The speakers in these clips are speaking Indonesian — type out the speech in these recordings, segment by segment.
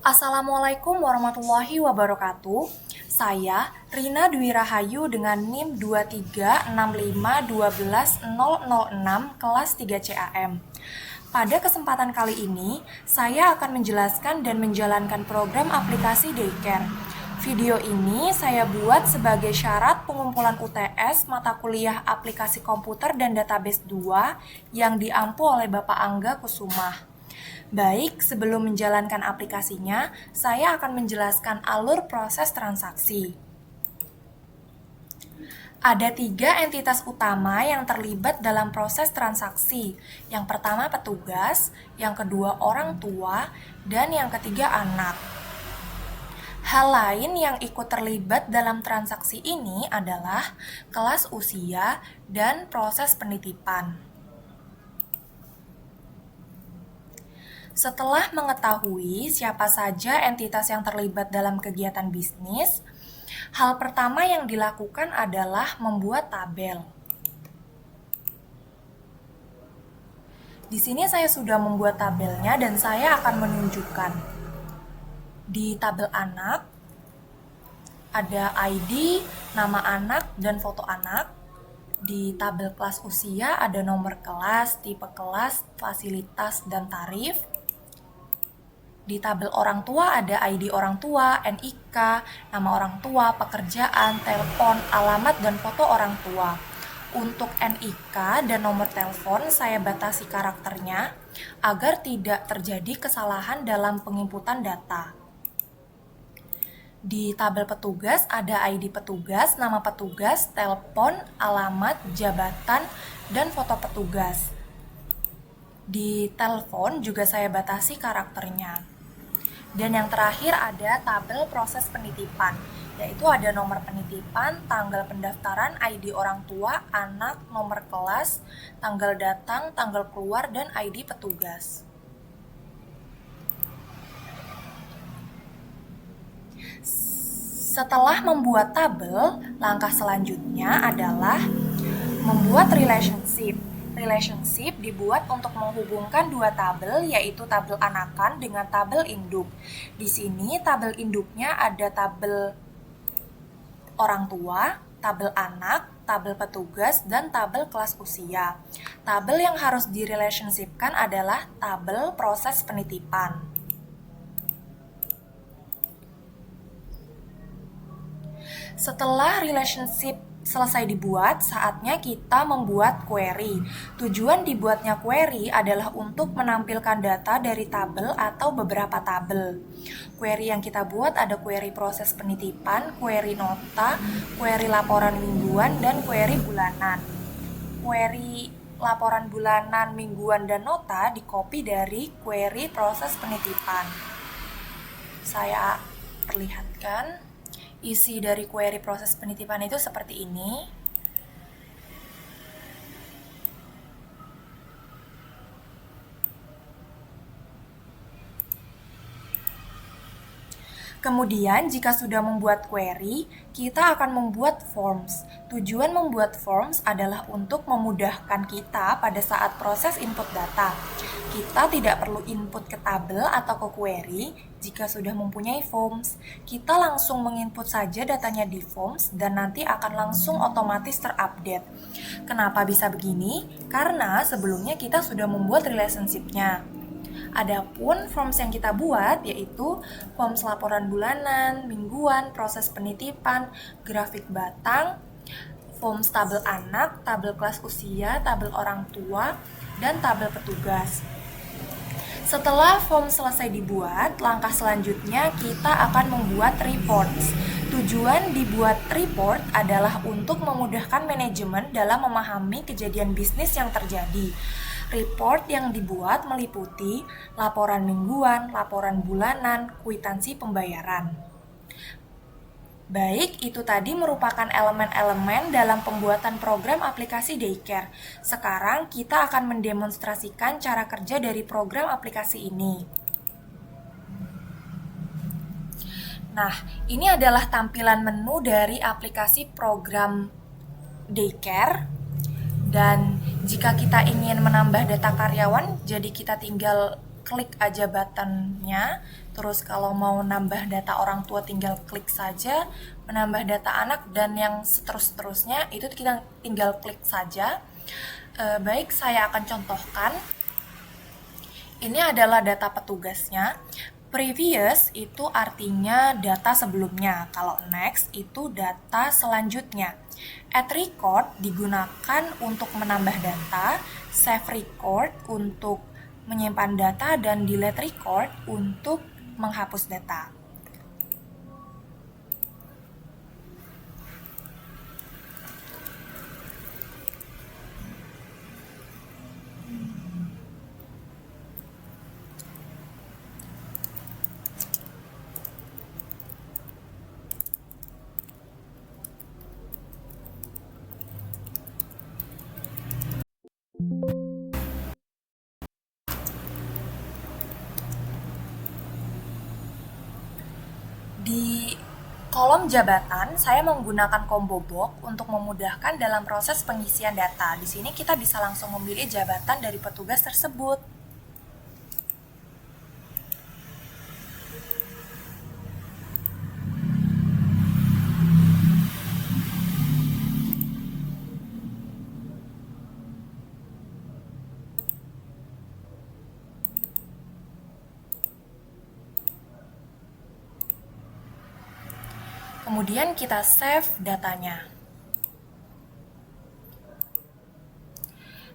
Assalamualaikum warahmatullahi wabarakatuh. Saya Rina Dwi Rahayu dengan NIM 236512006 kelas 3 CAM. Pada kesempatan kali ini, saya akan menjelaskan dan menjalankan program aplikasi Daycare. Video ini saya buat sebagai syarat pengumpulan UTS mata kuliah aplikasi komputer dan database 2 yang diampu oleh Bapak Angga Kusumah. Baik, sebelum menjalankan aplikasinya, saya akan menjelaskan alur proses transaksi. Ada 3 entitas utama yang terlibat dalam proses transaksi. Yang pertama petugas, yang kedua orang tua, dan yang ketiga anak. Hal lain yang ikut terlibat dalam transaksi ini adalah kelas usia dan proses penitipan. Setelah mengetahui siapa saja entitas yang terlibat dalam kegiatan bisnis, hal pertama yang dilakukan adalah membuat tabel. Di sini saya sudah membuat tabelnya dan saya akan menunjukkan. Di tabel anak, ada ID, nama anak, dan foto anak. Di tabel kelas usia ada nomor kelas, tipe kelas, fasilitas, dan tarif. Di tabel orang tua ada ID orang tua, NIK, nama orang tua, pekerjaan, telepon, alamat, dan foto orang tua. Untuk NIK dan nomor telepon saya batasi karakternya agar tidak terjadi kesalahan dalam penginputan data. Di tabel petugas ada ID petugas, nama petugas, telepon, alamat, jabatan, dan foto petugas. Di telepon juga saya batasi karakternya. Dan yang terakhir ada tabel proses penitipan, yaitu ada nomor penitipan, tanggal pendaftaran, ID orang tua, anak, nomor kelas, tanggal datang, tanggal keluar, dan ID petugas. Setelah membuat tabel, langkah selanjutnya adalah membuat relationship. Relationship dibuat untuk menghubungkan dua tabel, yaitu tabel anakan dengan tabel induk. Di sini tabel induknya ada tabel orang tua, tabel anak, tabel petugas, dan tabel kelas usia. Tabel yang harus direlationshipkan adalah tabel proses penitipan. Setelah relationship selesai dibuat, saatnya kita membuat query. Tujuan dibuatnya query adalah untuk menampilkan data dari tabel atau beberapa tabel. Query yang kita buat ada query proses penitipan, query nota, query laporan mingguan, dan query bulanan. Query laporan bulanan, mingguan, dan nota di-copy dari query proses penitipan. Saya perlihatkan. Isi dari query proses penitipan itu seperti ini. Kemudian, jika sudah membuat query, kita akan membuat forms. Tujuan membuat forms adalah untuk memudahkan kita pada saat proses input data. Kita tidak perlu input ke tabel atau ke query jika sudah mempunyai forms. Kita langsung menginput saja datanya di forms dan nanti akan langsung otomatis terupdate. Kenapa bisa begini? Karena sebelumnya kita sudah membuat relationship-nya. Adapun forms yang kita buat yaitu forms laporan bulanan, mingguan, proses penitipan, grafik batang, forms tabel anak, tabel kelas usia, tabel orang tua, dan tabel petugas. Setelah form selesai dibuat, langkah selanjutnya kita akan membuat reports. Tujuan dibuat report adalah untuk memudahkan manajemen dalam memahami kejadian bisnis yang terjadi. Report yang dibuat meliputi laporan mingguan, laporan bulanan, kwitansi pembayaran. Baik, itu tadi merupakan elemen-elemen dalam pembuatan program aplikasi Daycare. Sekarang kita akan mendemonstrasikan cara kerja dari program aplikasi ini. Nah, ini adalah tampilan menu dari aplikasi program Daycare. Dan jika kita ingin menambah data karyawan, jadi kita tinggal klik aja buttonnya. Terus kalau mau nambah data orang tua tinggal klik saja, menambah data anak dan yang seterusnya itu kita tinggal klik saja. Baik, saya akan contohkan. Ini adalah data petugasnya. Previous itu artinya data sebelumnya. Kalau next itu data selanjutnya. Add record digunakan untuk menambah data, save record untuk menyimpan data, dan delete record untuk menghapus data. Di kolom jabatan, saya menggunakan combo box untuk memudahkan dalam proses pengisian data. Di sini kita bisa langsung memilih jabatan dari petugas tersebut. Kemudian kita save datanya.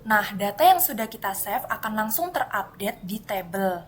Nah, data yang sudah kita save akan langsung terupdate di tabel.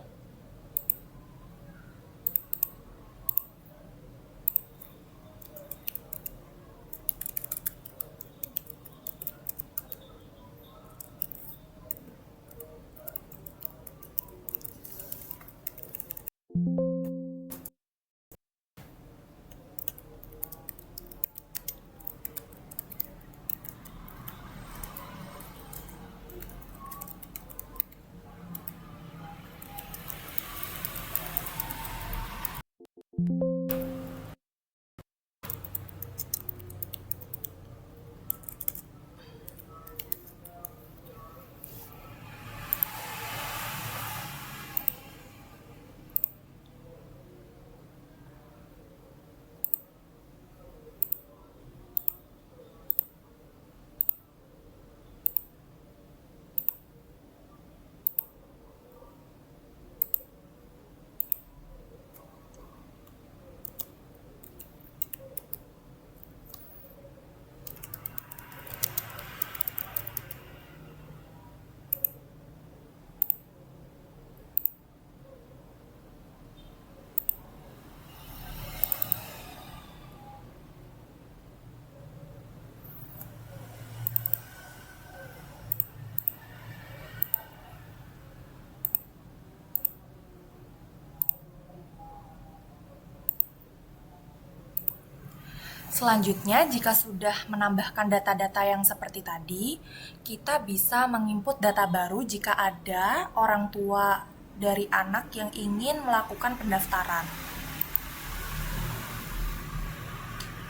Selanjutnya, jika sudah menambahkan data-data yang seperti tadi, kita bisa menginput data baru jika ada orang tua dari anak yang ingin melakukan pendaftaran.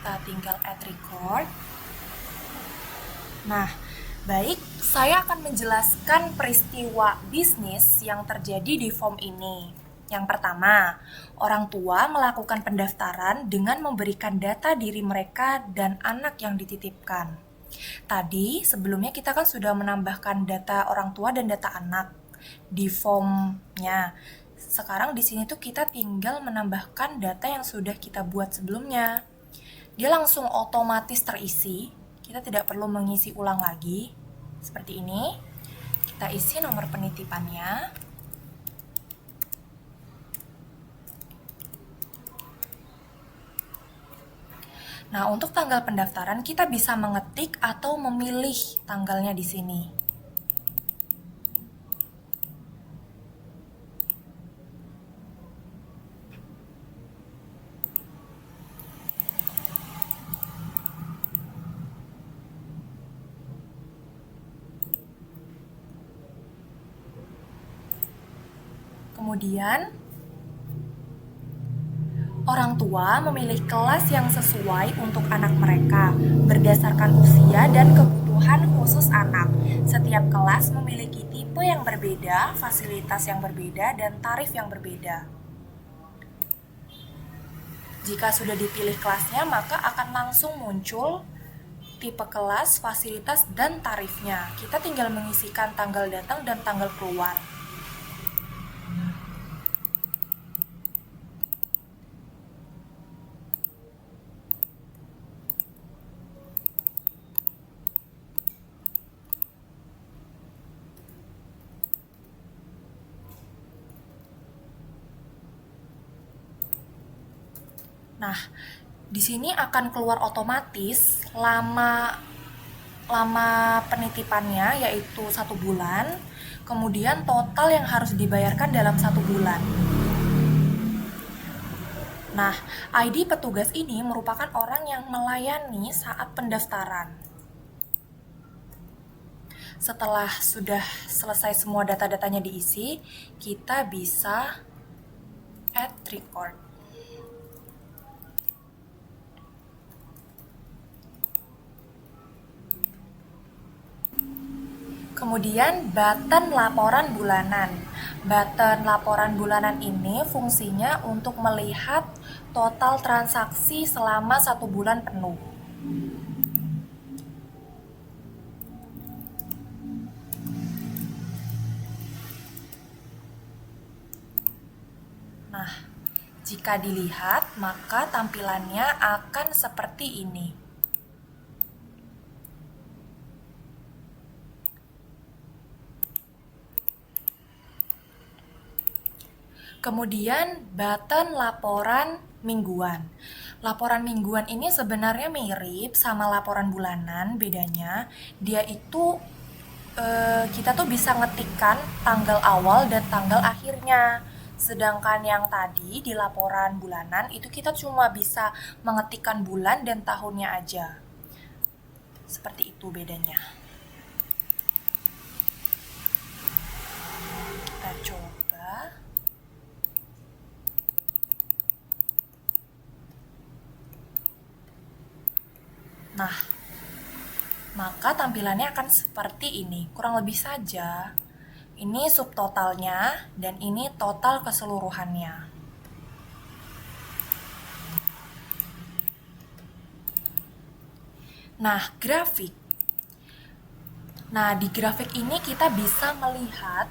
Kita tinggal add record. Nah, baik, saya akan menjelaskan peristiwa bisnis yang terjadi di form ini. Yang pertama, orang tua melakukan pendaftaran dengan memberikan data diri mereka dan anak yang dititipkan. Tadi sebelumnya kita kan sudah menambahkan data orang tua dan data anak di formnya. Sekarang di sini tuh kita tinggal menambahkan data yang sudah kita buat sebelumnya. Dia langsung otomatis terisi. Kita tidak perlu mengisi ulang lagi. Seperti ini. Kita isi nomor penitipannya. Nah, untuk tanggal pendaftaran kita bisa mengetik atau memilih tanggalnya di sini. Kemudian, orang tua memilih kelas yang sesuai untuk anak mereka berdasarkan usia dan kebutuhan khusus anak. Setiap kelas memiliki tipe tipe yang berbeda, fasilitas yang berbeda, dan tarif yang berbeda. Jika sudah dipilih kelasnya, maka akan langsung muncul tipe kelas, fasilitas, dan tarifnya. Kita tinggal mengisikan tanggal datang dan tanggal keluar. Nah, di sini akan keluar otomatis lama penitipannya, yaitu 1 bulan, kemudian total yang harus dibayarkan dalam 1 bulan. Nah, ID petugas ini merupakan orang yang melayani saat pendaftaran. Setelah sudah selesai semua data-datanya diisi, kita bisa add record. Kemudian button laporan bulanan. Button laporan bulanan ini fungsinya untuk melihat total transaksi selama 1 bulan penuh. Nah, jika dilihat, maka tampilannya akan seperti ini. Kemudian button laporan mingguan. Laporan mingguan ini sebenarnya mirip sama laporan bulanan, bedanya dia itu kita tuh bisa ngetikkan tanggal awal dan tanggal akhirnya. Sedangkan yang tadi di laporan bulanan itu kita cuma bisa mengetikkan bulan dan tahunnya aja. Seperti itu bedanya. Kita coba. Nah, maka tampilannya akan seperti ini, kurang lebih saja. Ini subtotalnya dan ini total keseluruhannya. Nah, grafik. Nah, di grafik ini kita bisa melihat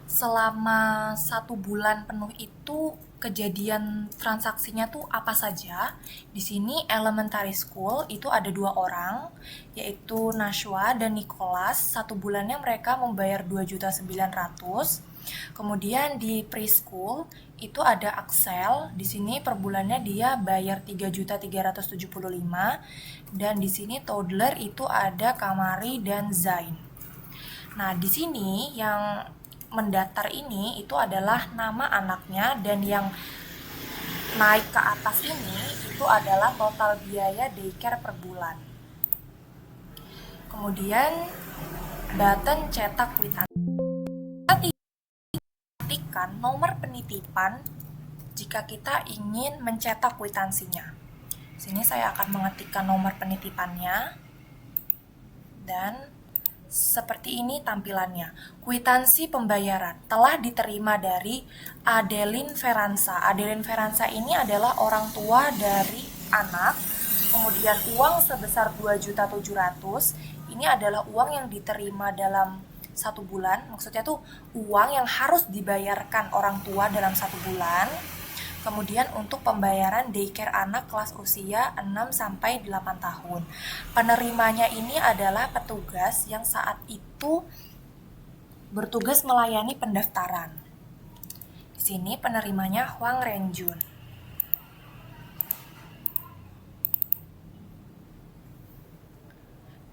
selama 1 bulan penuh itu kejadian transaksinya tuh apa saja. Di sini elementary school itu ada 2 orang, yaitu Nashwa dan Nicholas. 1 bulannya mereka membayar 2.900.000. Kemudian di preschool itu ada Axel. Di sini per bulannya dia bayar 3.375.000. Dan di sini toddler itu ada Kamari dan Zain. Nah, di sini yang mendaftar ini itu adalah nama anaknya, dan yang naik ke atas ini itu adalah total biaya daycare per bulan. Kemudian button cetak kwitansi. Kita ketikkan nomor penitipan jika kita ingin mencetak kwitansinya. Sini saya akan mengetikkan nomor penitipannya dan seperti ini tampilannya. Kwitansi pembayaran telah diterima dari Adeline Feransa. Adeline Feransa ini adalah orang tua dari anak. Kemudian uang sebesar 2.700.000. Ini adalah uang yang diterima dalam 1 bulan. Maksudnya tuh uang yang harus dibayarkan orang tua dalam 1 bulan. Kemudian untuk pembayaran daycare anak kelas usia 6-8 tahun. Penerimanya ini adalah petugas yang saat itu bertugas melayani pendaftaran. Di sini penerimanya Huang Renjun.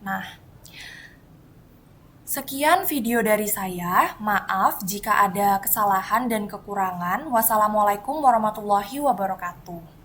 Nah, sekian video dari saya. Maaf jika ada kesalahan dan kekurangan. Wassalamualaikum warahmatullahi wabarakatuh.